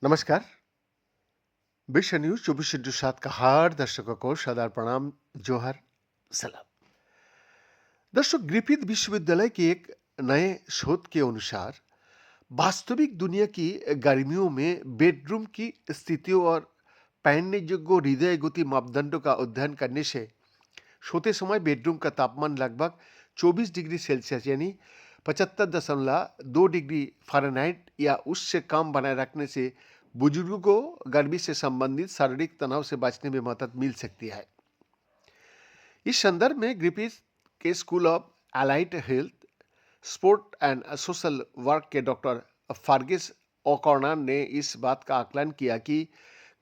नमस्कार। विश्व न्यूज 24/7 का हर दर्शकों को सादर प्रणाम, जोहर, सलाम। दर्शक, ग्रिफिथ विश्वविद्यालय के एक नए शोध के अनुसार वास्तविक दुनिया की गर्मियों में बेडरूम की स्थितियों और पहनने योग्य हृदय गति मापदंडों का अध्ययन करने से सोते समय बेडरूम का तापमान लगभग 24 डिग्री सेल्सियस यानी 75.2 डिग्री फ़ारेनहाइट या उससे कम बनाए रखने से बुजुर्गों को गर्मी से संबंधित शारीरिक तनाव से बचने में मदद मिल सकती है। इस संदर्भ में ग्रिफिथ के school of allied health, sport and social work के डॉक्टर फार्गिस ओकॉर्नर ने इस बात का आकलन किया कि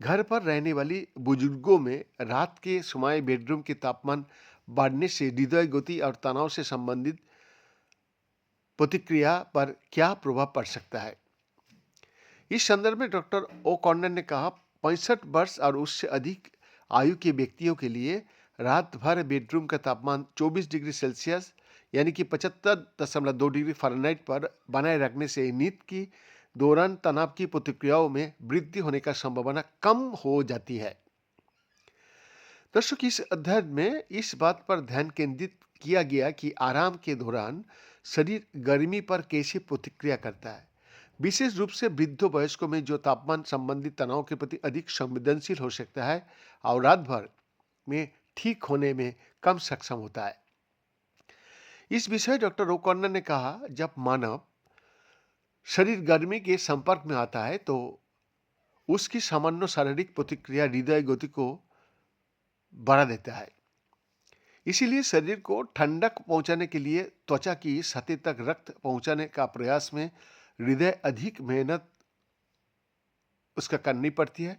घर पर रहने वाली बुजुर्गों में रात के समय बेडरूम के तापमान बढ़ने से हृदय गति और तनाव से संबंधित प्रतिक्रिया पर क्या प्रभाव पड़ सकता है। इस संदर्भ में डॉक्टर ओकॉर्नर ने कहा, 65 वर्ष और उससे अधिक आयु के व्यक्तियों के लिए रात भर बेडरूम का तापमान 24 डिग्री सेल्सियस यानी कि 75.2 डिग्री फ़ारेनहाइट पर बनाए रखने से नींद की दौरान तनाव की प्रतिक्रियाओं में वृद्धि होने का संभावना कम हो जाती है। दर्शक, इस अध्ययन में इस बात पर ध्यान केंद्रित किया गया कि आराम के दौरान शरीर गर्मी पर कैसे प्रतिक्रिया करता है, विशेष रूप से वृद्ध वयस्कों में जो तापमान संबंधित तनाव के प्रति अधिक संवेदनशील हो सकता है और रात भर में ठीक होने में कम सक्षम होता है। इस विषय डॉक्टर ओकॉर्नर ने कहा, जब मानव शरीर गर्मी के संपर्क में आता है तो उसकी सामान्य शारीरिक प्रतिक्रिया हृदय गति को बढ़ा देता है। इसीलिए शरीर को ठंडक पहुंचाने के लिए त्वचा की सतह तक रक्त पहुंचाने का प्रयास में हृदय अधिक मेहनत उसका करनी पड़ती है।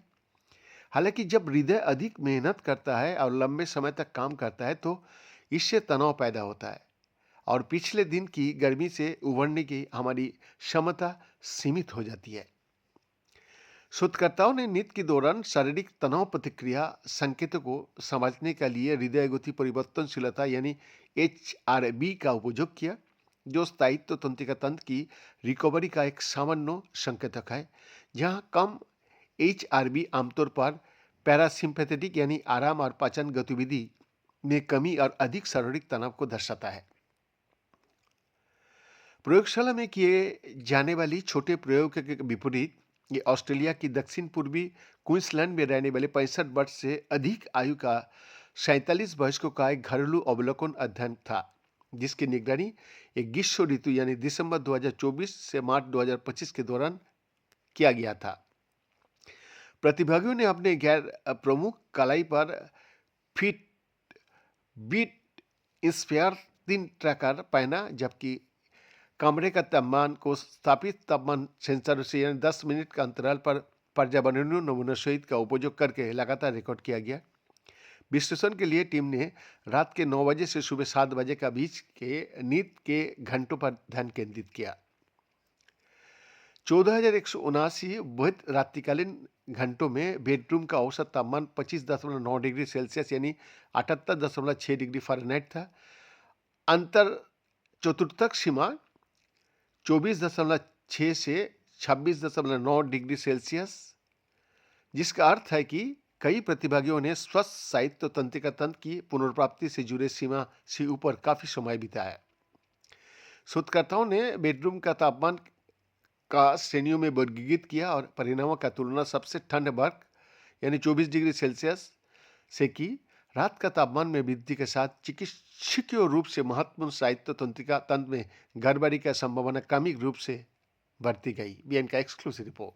हालांकि जब हृदय अधिक मेहनत करता है और लंबे समय तक काम करता है तो इससे तनाव पैदा होता है और पिछले दिन की गर्मी से उभरने की हमारी क्षमता सीमित हो जाती है। शोधकर्ताओं ने नींद के दौरान शारीरिक तनाव प्रतिक्रिया संकेतों को समझने के लिए हृदय गति परिवर्तनशीलता यानी HRV का उपयोग किया, जो स्थायित्व तंत्रिका तंत्र की रिकवरी का एक सामान्य संकेतक है। जहां कम HRV आमतौर पर पैरासिम्पैथेटिक यानी आराम और पाचन गतिविधि में कमी और अधिक शारीरिक तनाव को दर्शाता है। प्रयोगशाला में किए जाने वाली छोटे प्रयोग के विपरीत ये ऑस्ट्रेलिया की दक्षिण पूर्वी क्वींसलैंड में रहने वाले 65 वर्ष से अधिक आयु का 47 वयस्कों का एक घरेलू अवलोकन अध्ययन था, जिसकी निगरानी एक ग्रीष्म ऋतु यानी दिसंबर 2024 से मार्च 2025 के दौरान किया गया था। प्रतिभागियों ने अपने गैर प्रमुख कलाई पर फिट बीट इंस्पायर 3 ट्रैकर पहना, जबकि कमरे का तापमान को स्थापित तापमान सेंसर से यानी 10 मिनट का अंतराल पर पर्यावरणीय नमूना सहित का उपयोग करके लगातार रिकॉर्ड किया गया। विश्लेषण के लिए टीम ने रात के 9 बजे से सुबह 7 बजे का बीच के नींद के घंटों पर ध्यान केंद्रित किया। 14,179 वैध रात्रिकालीन घंटों में बेडरूम का औसत तापमान 25.9 डिग्री सेल्सियस यानी 78.6 डिग्री फ़ारेनहाइट था। अंतर चतुर्थक सीमा 24.6 से 26.9 डिग्री सेल्सियस, जिसका अर्थ है कि कई प्रतिभागियों ने स्वस्थ स्थायित्व तंत्रिका तंत्र की पुनर्प्राप्ति से जुड़े सीमा से ऊपर काफी समय बिताया। शोधकर्ताओं ने बेडरूम का तापमान का श्रेणियों में वर्गीकृत किया और परिणामों का तुलना सबसे ठंड वर्ग यानी 24 डिग्री सेल्सियस से की। रात का तापमान में वृद्धि के साथ चिकित्सकीय रूप से महत्वपूर्ण स्थायित्व तंत्रिका तंत्र में गड़बड़ी का संभावना क्रमिक रूप से बढ़ती गई। बीएन का एक्सक्लूसिव रिपोर्ट।